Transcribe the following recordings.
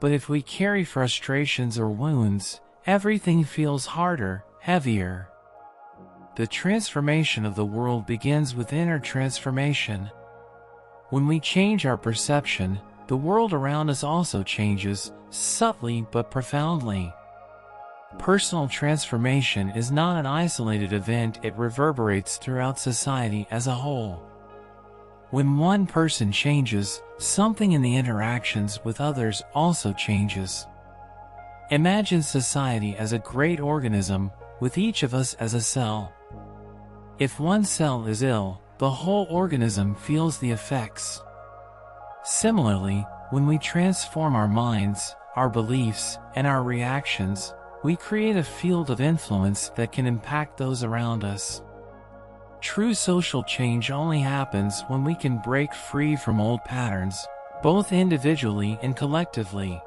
But if we carry frustrations or wounds, everything feels harder, heavier. The transformation of the world begins with inner transformation. When we change our perception, the world around us also changes, subtly but profoundly. Personal transformation is not an isolated event, it reverberates throughout society as a whole. When one person changes, something in the interactions with others also changes. Imagine society as a great organism, with each of us as a cell. If one cell is ill, the whole organism feels the effects. Similarly, when we transform our minds, our beliefs, and our reactions, we create a field of influence that can impact those around us. True social change only happens when we can break free from old patterns, both individually and collectively.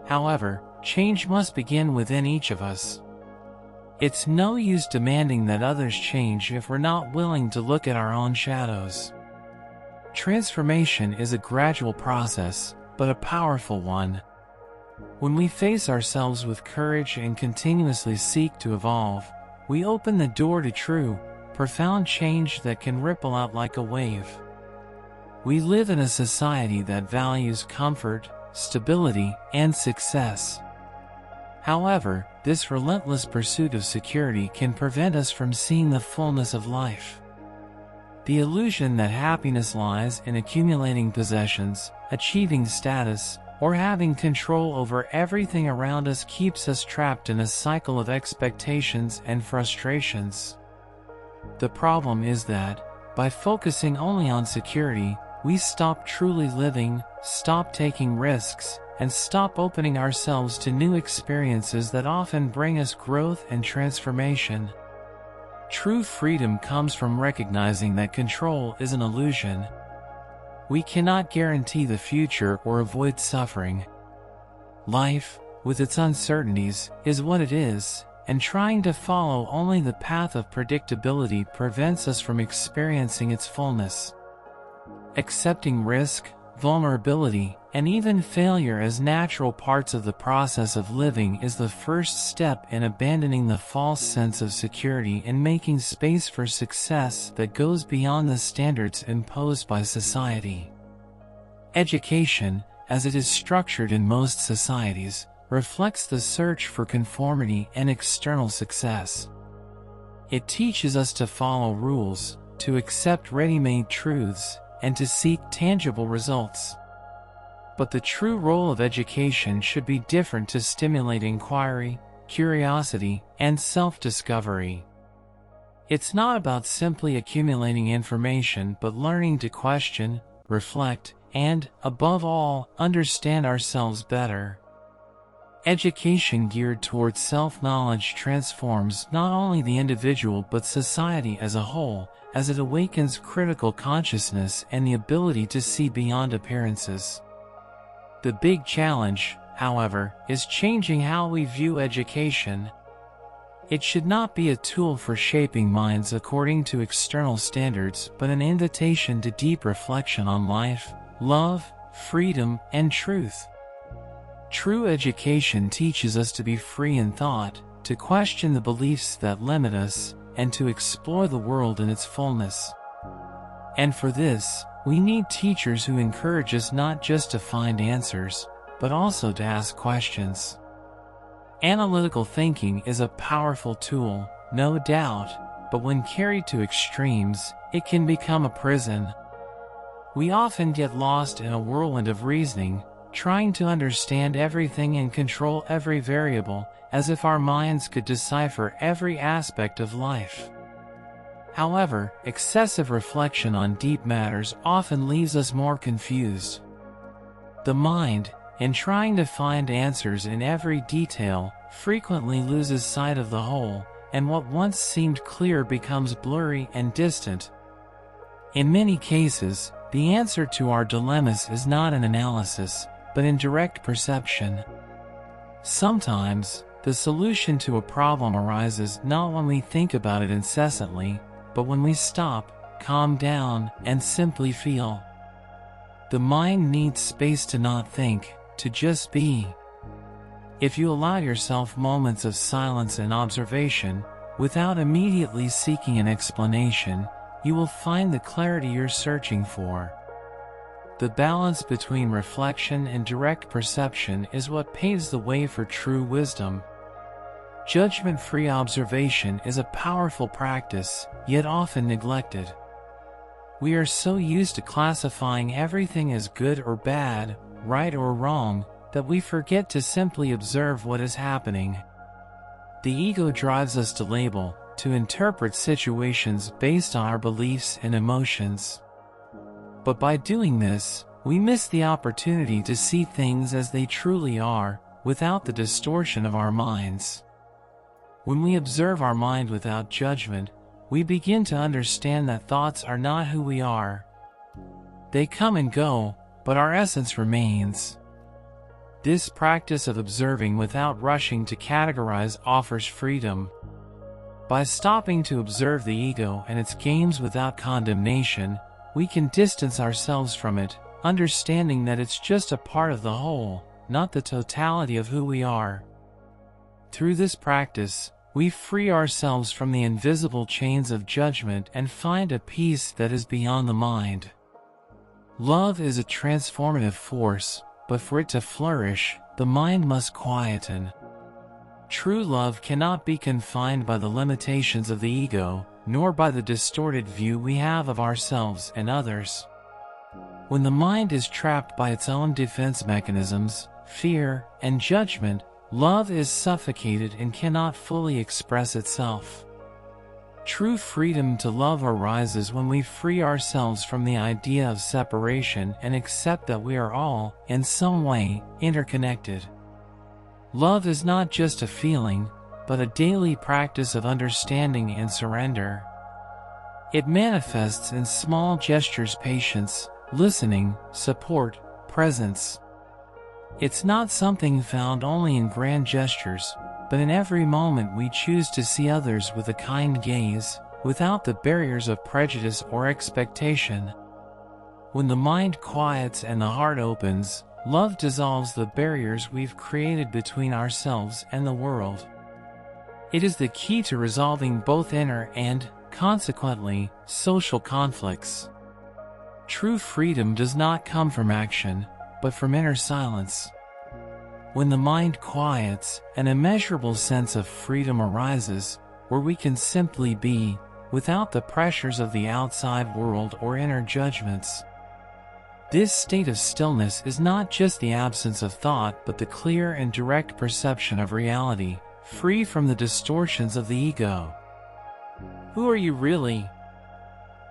However, change must begin within each of us. It's no use demanding that others change if we're not willing to look at our own shadows. Transformation is a gradual process, but a powerful one. When we face ourselves with courage and continuously seek to evolve, we open the door to true, profound change that can ripple out like a wave. We live in a society that values comfort, stability, and success. However, this relentless pursuit of security can prevent us from seeing the fullness of life. The illusion that happiness lies in accumulating possessions, achieving status, or having control over everything around us keeps us trapped in a cycle of expectations and frustrations. The problem is that, by focusing only on security, we stop truly living, stop taking risks, and stop opening ourselves to new experiences that often bring us growth and transformation. True freedom comes from recognizing that control is an illusion. We cannot guarantee the future or avoid suffering. Life, with its uncertainties, is what it is, and trying to follow only the path of predictability prevents us from experiencing its fullness. Accepting risk, vulnerability, and even failure as natural parts of the process of living is the first step in abandoning the false sense of security and making space for success that goes beyond the standards imposed by society. Education, as it is structured in most societies, reflects the search for conformity and external success. It teaches us to follow rules, to accept ready-made truths, and to seek tangible results. But the true role of education should be different, to stimulate inquiry, curiosity, and self-discovery. It's not about simply accumulating information but learning to question, reflect, and, above all, understand ourselves better. Education geared towards self-knowledge transforms not only the individual but society as a whole, as it awakens critical consciousness and the ability to see beyond appearances. The big challenge, however, is changing how we view education. It should not be a tool for shaping minds according to external standards, but an invitation to deep reflection on life, love, freedom, and truth. True education teaches us to be free in thought, to question the beliefs that limit us, and to explore the world in its fullness. And for this, we need teachers who encourage us not just to find answers, but also to ask questions. Analytical thinking is a powerful tool, no doubt, but when carried to extremes, it can become a prison. We often get lost in a whirlwind of reasoning, trying to understand everything and control every variable, as if our minds could decipher every aspect of life. However, excessive reflection on deep matters often leaves us more confused. The mind, in trying to find answers in every detail, frequently loses sight of the whole, and what once seemed clear becomes blurry and distant. In many cases, the answer to our dilemmas is not in analysis, but in direct perception. Sometimes, the solution to a problem arises not when we think about it incessantly, but when we stop, calm down, and simply feel. The mind needs space to not think, to just be. If you allow yourself moments of silence and observation, without immediately seeking an explanation, you will find the clarity you're searching for. The balance between reflection and direct perception is what paves the way for true wisdom. Judgment-free observation is a powerful practice, yet often neglected. We are so used to classifying everything as good or bad, right or wrong, that we forget to simply observe what is happening. The ego drives us to label, to interpret situations based on our beliefs and emotions. But by doing this, we miss the opportunity to see things as they truly are, without the distortion of our minds. When we observe our mind without judgment, we begin to understand that thoughts are not who we are. They come and go, but our essence remains. This practice of observing without rushing to categorize offers freedom. By stopping to observe the ego and its games without condemnation, we can distance ourselves from it, understanding that it's just a part of the whole, not the totality of who we are. Through this practice, we free ourselves from the invisible chains of judgment and find a peace that is beyond the mind. Love is a transformative force, but for it to flourish, the mind must quieten. True love cannot be confined by the limitations of the ego, nor by the distorted view we have of ourselves and others. When the mind is trapped by its own defense mechanisms, fear, and judgment, love is suffocated and cannot fully express itself. True freedom to love arises when we free ourselves from the idea of separation and accept that we are all, in some way, interconnected. Love is not just a feeling, but a daily practice of understanding and surrender. It manifests in small gestures: patience, listening, support, presence. It's not something found only in grand gestures, but in every moment we choose to see others with a kind gaze, without the barriers of prejudice or expectation. When the mind quiets and the heart opens, love dissolves the barriers we've created between ourselves and the world. It is the key to resolving both inner and, consequently, social conflicts. True freedom does not come from action, but from inner silence. When the mind quiets, an immeasurable sense of freedom arises, where we can simply be, without the pressures of the outside world or inner judgments. This state of stillness is not just the absence of thought, but the clear and direct perception of reality, free from the distortions of the ego. Who are you really?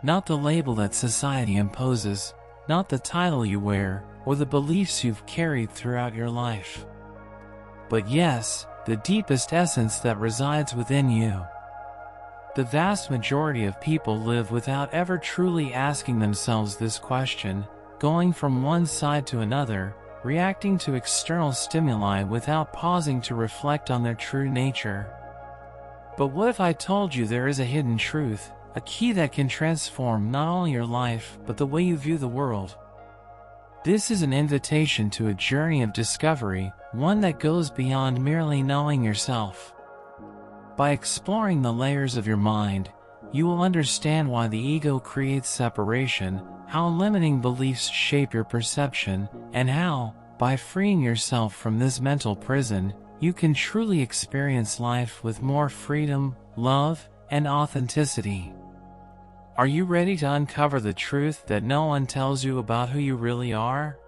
Not the label that society imposes, not the title you wear, or the beliefs you've carried throughout your life. But yes, the deepest essence that resides within you. The vast majority of people live without ever truly asking themselves this question, going from one side to another, reacting to external stimuli without pausing to reflect on their true nature. But what if I told you there is a hidden truth, a key that can transform not only your life, but the way you view the world? This is an invitation to a journey of discovery, one that goes beyond merely knowing yourself. By exploring the layers of your mind, you will understand why the ego creates separation, how limiting beliefs shape your perception, and how, by freeing yourself from this mental prison, you can truly experience life with more freedom, love, and authenticity. Are you ready to uncover the truth that no one tells you about who you really are?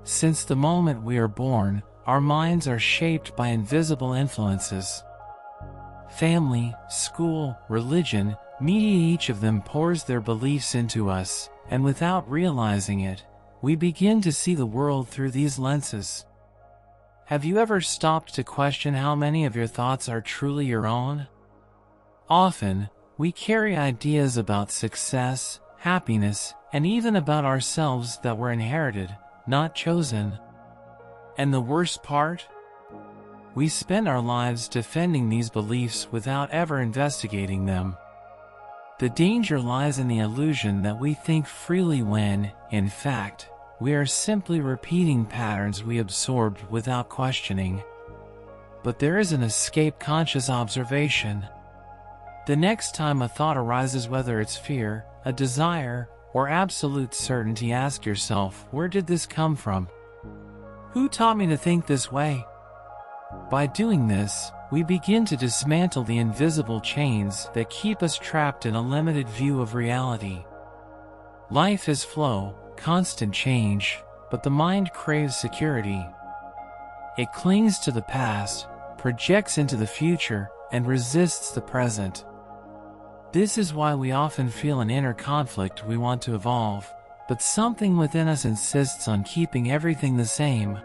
Since the moment we are born, our minds are shaped by invisible influences. Family, school, religion, media, each of them pours their beliefs into us, and without realizing it, we begin to see the world through these lenses. Have you ever stopped to question how many of your thoughts are truly your own? Often, we carry ideas about success, happiness, and even about ourselves that were inherited, not chosen. And the worst part? We spend our lives defending these beliefs without ever investigating them. The danger lies in the illusion that we think freely when, in fact, we are simply repeating patterns we absorbed without questioning. But there is an escape conscious observation. The next time a thought arises, whether it's fear, a desire, or absolute certainty, ask yourself, where did this come from? Who taught me to think this way? By doing this, we begin to dismantle the invisible chains that keep us trapped in a limited view of reality. Life is flow, constant change, but the mind craves security. It clings to the past, projects into the future, and resists the present. This is why we often feel an inner conflict. We want to evolve, but something within us insists on keeping everything the same.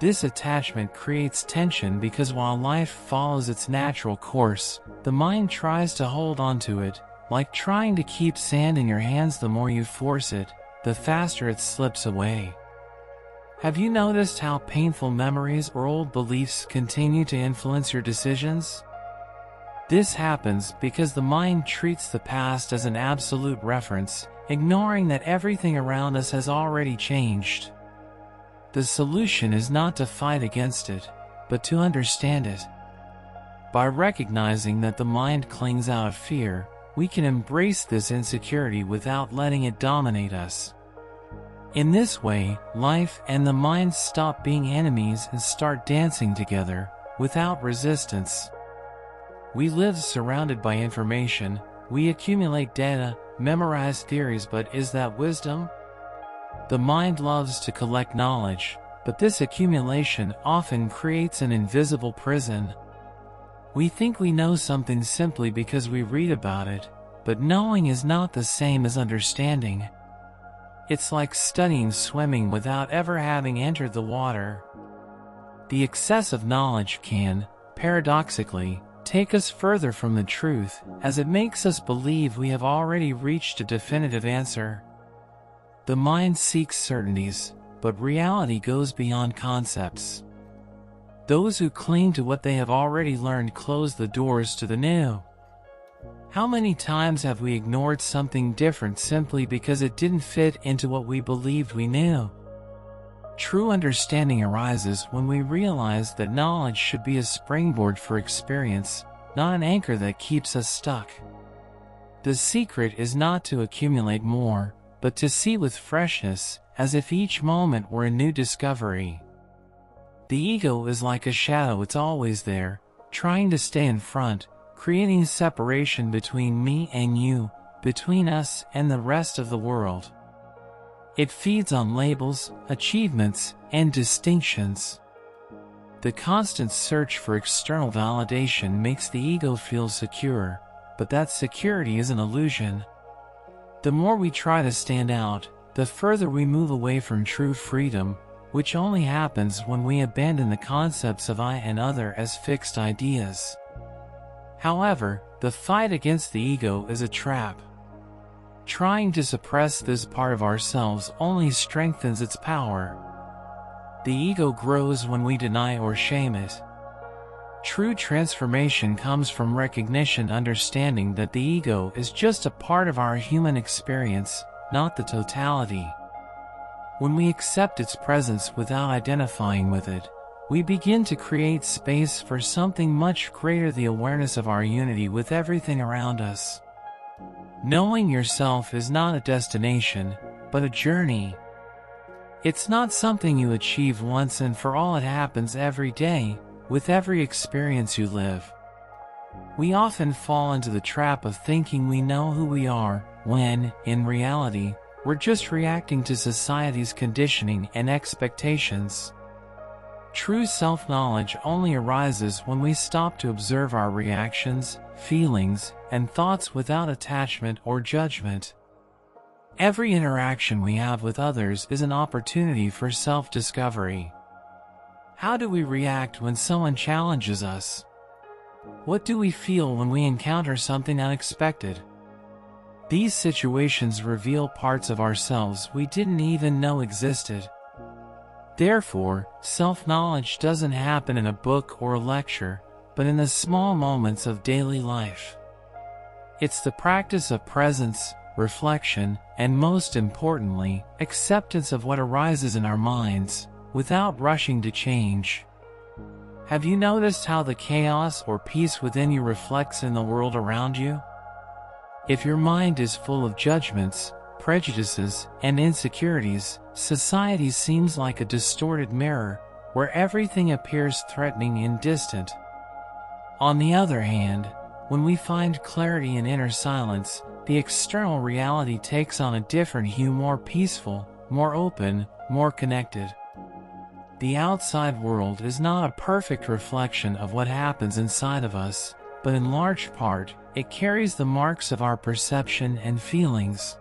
This attachment creates tension because while life follows its natural course, the mind tries to hold on to it, like trying to keep sand in your hands. The more you force it, the faster it slips away. Have you noticed how painful memories or old beliefs continue to influence your decisions? This happens because the mind treats the past as an absolute reference, ignoring that everything around us has already changed. The solution is not to fight against it, but to understand it. By recognizing that the mind clings out of fear, we can embrace this insecurity without letting it dominate us. In this way, life and the mind stop being enemies and start dancing together, without resistance. We live surrounded by information, we accumulate data, memorize theories, but is that wisdom? The mind loves to collect knowledge, but this accumulation often creates an invisible prison. We think we know something simply because we read about it, but knowing is not the same as understanding. It's like studying swimming without ever having entered the water. The excess of knowledge can, paradoxically, take us further from the truth, as it makes us believe we have already reached a definitive answer. The mind seeks certainties, but reality goes beyond concepts. Those who cling to what they have already learned close the doors to the new. How many times have we ignored something different simply because it didn't fit into what we believed we knew? True understanding arises when we realize that knowledge should be a springboard for experience, not an anchor that keeps us stuck. The secret is not to accumulate more, but to see with freshness, as if each moment were a new discovery. The ego is like a shadow. It's always there, trying to stay in front, creating separation between me and you, between us and the rest of the world. It feeds on labels, achievements, and distinctions. The constant search for external validation makes the ego feel secure, but that security is an illusion. The more we try to stand out, the further we move away from true freedom, which only happens when we abandon the concepts of I and other as fixed ideas. However, the fight against the ego is a trap. Trying to suppress this part of ourselves only strengthens its power. The ego grows when we deny or shame it. True transformation comes from recognition, understanding that the ego is just a part of our human experience, not the totality. When we accept its presence without identifying with it, we begin to create space for something much greater: the awareness of our unity with everything around us. Knowing yourself is not a destination, but a journey. It's not something you achieve once and for all. It happens every day, with every experience you live. We often fall into the trap of thinking we know who we are, when, in reality, we're just reacting to society's conditioning and expectations. True self-knowledge only arises when we stop to observe our reactions, feelings, and thoughts without attachment or judgment. Every interaction we have with others is an opportunity for self-discovery. How do we react when someone challenges us? What do we feel when we encounter something unexpected? These situations reveal parts of ourselves we didn't even know existed. Therefore, self-knowledge doesn't happen in a book or a lecture, but in the small moments of daily life. It's the practice of presence, reflection, and most importantly, acceptance of what arises in our minds, without rushing to change. Have you noticed how the chaos or peace within you reflects in the world around you? If your mind is full of judgments, prejudices, and insecurities, society seems like a distorted mirror, where everything appears threatening and distant. On the other hand, when we find clarity in inner silence, the external reality takes on a different hue, more peaceful, more open, more connected. The outside world is not a perfect reflection of what happens inside of us, but in large part, it carries the marks of our perception and feelings.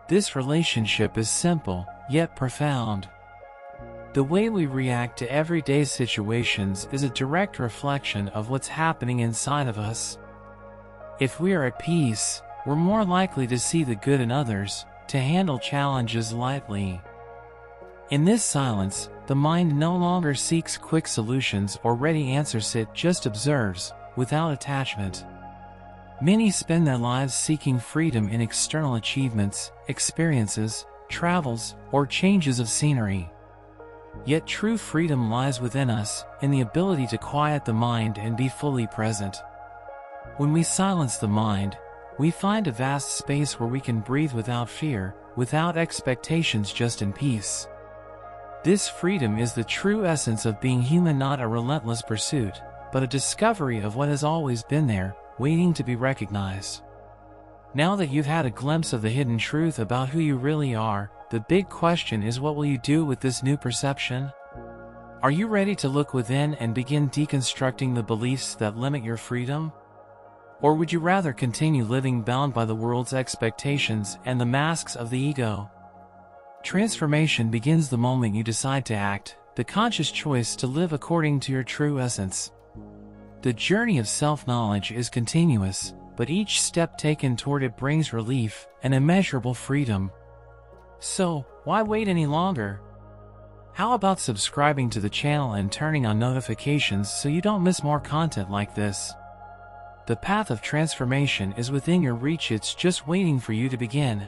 This relationship is simple, yet profound. The way we react to everyday situations is a direct reflection of what's happening inside of us. If we are at peace, we're more likely to see the good in others, to handle challenges lightly. In this silence, the mind no longer seeks quick solutions or ready answers, it just observes, without attachment. Many spend their lives seeking freedom in external achievements, experiences, travels, or changes of scenery. Yet true freedom lies within us, in the ability to quiet the mind and be fully present. When we silence the mind, we find a vast space where we can breathe without fear, without expectations, just in peace. This freedom is the true essence of being human, not a relentless pursuit, but a discovery of what has always been there, waiting to be recognized. Now that you've had a glimpse of the hidden truth about who you really are, the big question is, what will you do with this new perception? Are you ready to look within and begin deconstructing the beliefs that limit your freedom? Or would you rather continue living bound by the world's expectations and the masks of the ego? Transformation begins the moment you decide to act, the conscious choice to live according to your true essence. The journey of self-knowledge is continuous, but each step taken toward it brings relief and immeasurable freedom. So, why wait any longer? How about subscribing to the channel and turning on notifications so you don't miss more content like this? The path of transformation is within your reach, it's just waiting for you to begin.